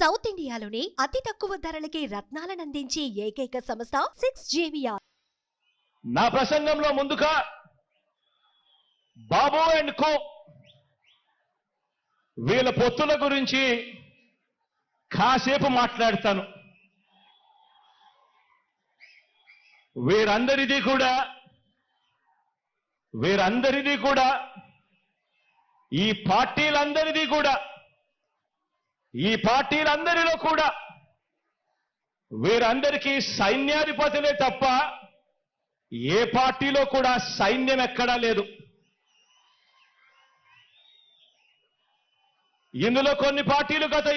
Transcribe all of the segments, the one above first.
South ఇండియాలోని అతి తక్కువ ధరలకి రత్నాలనందించే ఏకైక సంస్థ 6JVR. నా ప్రసంగంలో ముందుగా బాబు అండ్ కో వీళ్ళ పొత్తుల గురించి కాసేపు మాట్లాడతాను. వీరందరిది కూడా ఈ పార్టీలందరిలో కూడా వీరందరికీ సైన్యాధిపతులే తప్ప ఏ పార్టీలో కూడా సైన్యం ఎక్కడా లేదు. ఇందులో కొన్ని పార్టీలు గత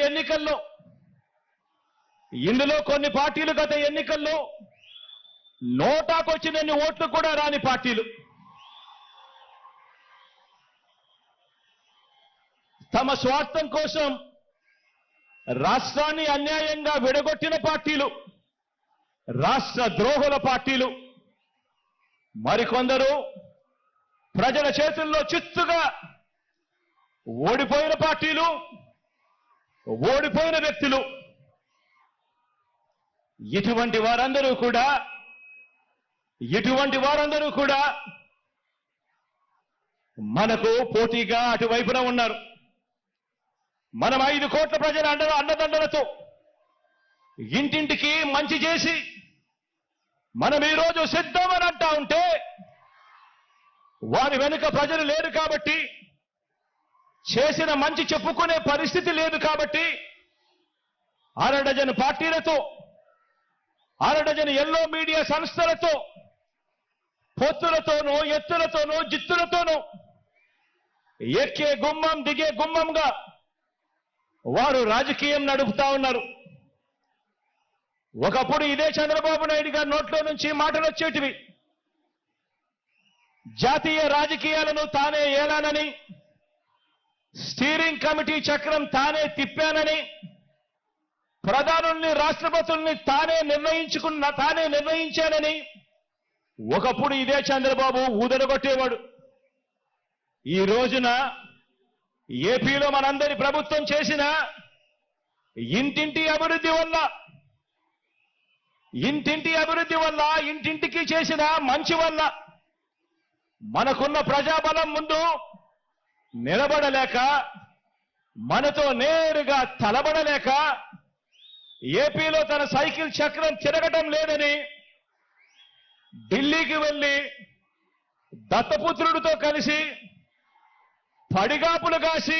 ఎన్నికల్లో నోటాకొచ్చినన్ని ఓట్లు కూడా రాని పార్టీలు, తమ స్వార్థం కోసం రాష్ట్రాన్ని అన్యాయంగా విడగొట్టిన పార్టీలు, రాష్ట్ర ద్రోహుల పార్టీలు, మరికొందరు ప్రజల చేతుల్లో చిత్తుగా ఓడిపోయిన పార్టీలు, ఓడిపోయిన వ్యక్తులు. ఇటువంటి వారందరూ కూడా మనకు పోటీగా అటువైపున ఉన్నారు. మనం 5 కోట్ల ప్రజల అండదండలతో ఇంటింటికి మంచి చేసి మనం ఈరోజు సిద్ధమని అంటా ఉంటే వారి వెనుక ప్రజలు లేరు కాబట్టి, చేసిన మంచి చెప్పుకునే పరిస్థితి లేదు కాబట్టి, అరడజను పార్టీలతో, అరడజను ఎల్లో మీడియా సంస్థలతో, పొత్తులతోనూ, ఎత్తులతోనూ, జిత్తులతోనూ ఎక్కే గుమ్మం దిగే గుమ్మంగా వారు రాజకీయం నడుపుతా ఉన్నారు. ఒకప్పుడు ఇదే చంద్రబాబు నాయుడు గారి నోట్లో నుంచి మాటలు వచ్చేటివి. జాతీయ రాజకీయాలను తానే ఏలానని, స్టీరింగ్ కమిటీ చక్రం తానే తిప్పానని, ప్రధానుల్ని, రాష్ట్రపతుల్ని తానే నిర్ణయించానని ఒకప్పుడు ఇదే చంద్రబాబు ఊదరగొట్టేవాడు. ఈ రోజున ఏపీలో మనందరి ప్రభుత్వం చేసిన ఇంటింటి అభివృద్ధి వల్ల, ఇంటింటికి చేసిన మంచి వల్ల మనకున్న ప్రజాబలం ముందు నిలబడలేక, మనతో నేరుగా తలబడలేక, ఏపీలో తన సైకిల్ చక్రం తిరగటం లేదని ఢిల్లీకి వెళ్లి దత్తపుత్రుడితో కలిసి పడిగాపులు కాసి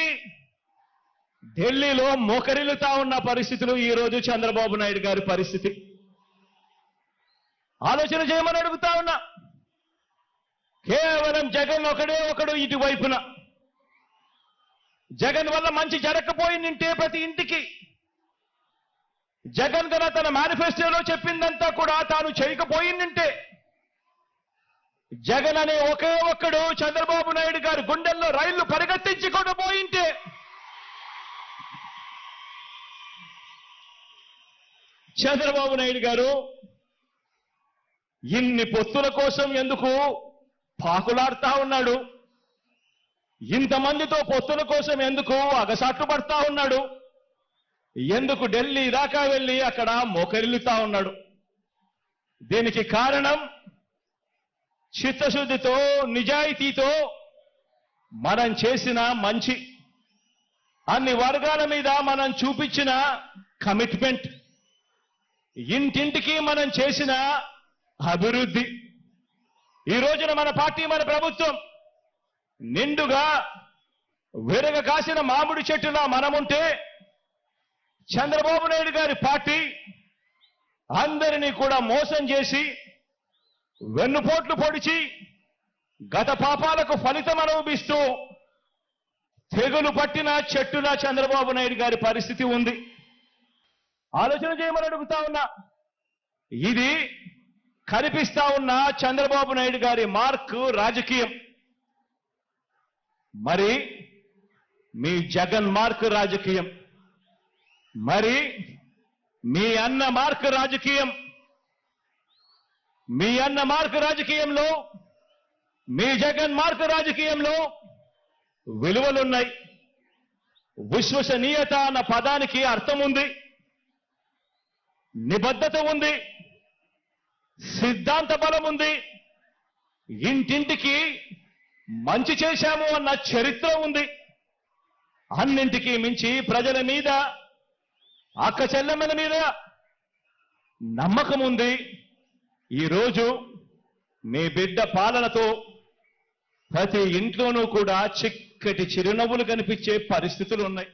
ఢిల్లీలో మోకరిల్లుతా ఉన్న పరిస్థితులు ఈ రోజు చంద్రబాబు నాయుడు గారి పరిస్థితి. ఆలోచన చేయమని అడుగుతా ఉన్నా. కేవలం జగన్ ఒకడు ఇటువైపున, జగన్ వల్ల మంచి జరగకపోయిందంటే ప్రతి ఇంటికి, జగన్ గన తన మేనిఫెస్టోలో చెప్పిందంతా కూడా తాను చేయకపోయిందంటే, జగన్ అనే ఒకే ఒక్కడు చంద్రబాబు నాయుడు గారి గుండెల్లో రైళ్లు పరిగెత్తించుకొని పోయింటే, చంద్రబాబు నాయుడు గారు ఇన్ని పొత్తుల కోసం ఎందుకు పాకులాడుతా ఉన్నాడు? ఇంతమందితో పొత్తుల కోసం ఎందుకు అగసాట్లు పడతా ఉన్నాడు? ఎందుకు ఢిల్లీ దాకా వెళ్ళి అక్కడ మోకరిల్లుతా ఉన్నాడు? దీనికి కారణం చిత్తశుద్ధితో, నిజాయితీతో మనం చేసిన మంచి, అన్ని వర్గాల మీద మనం చూపించిన కమిట్మెంట్, ఇంటింటికి మనం చేసిన అభివృద్ధి. ఈ రోజున మన పార్టీ, మన ప్రభుత్వం నిండుగా విరగ కాసిన మామిడి చెట్టులా మనముంటే, చంద్రబాబు నాయుడు గారి పార్టీ అందరినీ కూడా మోసం చేసి, వెన్నుపోట్లు పొడిచి, గత పాపాలకు ఫలితం అనుభవిస్తూ తెగులు పట్టిన చెట్టులా చంద్రబాబు నాయుడు గారి పరిస్థితి ఉంది. ఆలోచన చేయమని అడుగుతా ఉన్నా. ఇది కనిపిస్తా ఉన్న చంద్రబాబు నాయుడు గారి మార్క్ రాజకీయం. మరి మీ జగన్ మార్క్ రాజకీయం, మరి మీ అన్న మార్క్ రాజకీయం, మీ అన్న మార్క్ రాజకీయంలో, మీ జగన్ మార్క్ రాజకీయంలో విలువలున్నాయి, విశ్వసనీయత అన్న పదానికి అర్థం ఉంది, నిబద్ధత ఉంది, సిద్ధాంత బలం ఉంది, ఇంటింటికి మంచి చేశాము అన్న చరిత్ర ఉంది. అన్నింటికీ మించి ప్రజల మీద, అక్క చెల్లెమ్మల మీద నమ్మకం ఉంది. ఈరోజు మీ బిడ్డ పాలనతో ప్రతి ఇంట్లోనూ కూడా చిక్కటి చిరునవ్వులు కనిపించే పరిస్థితులు ఉన్నాయి.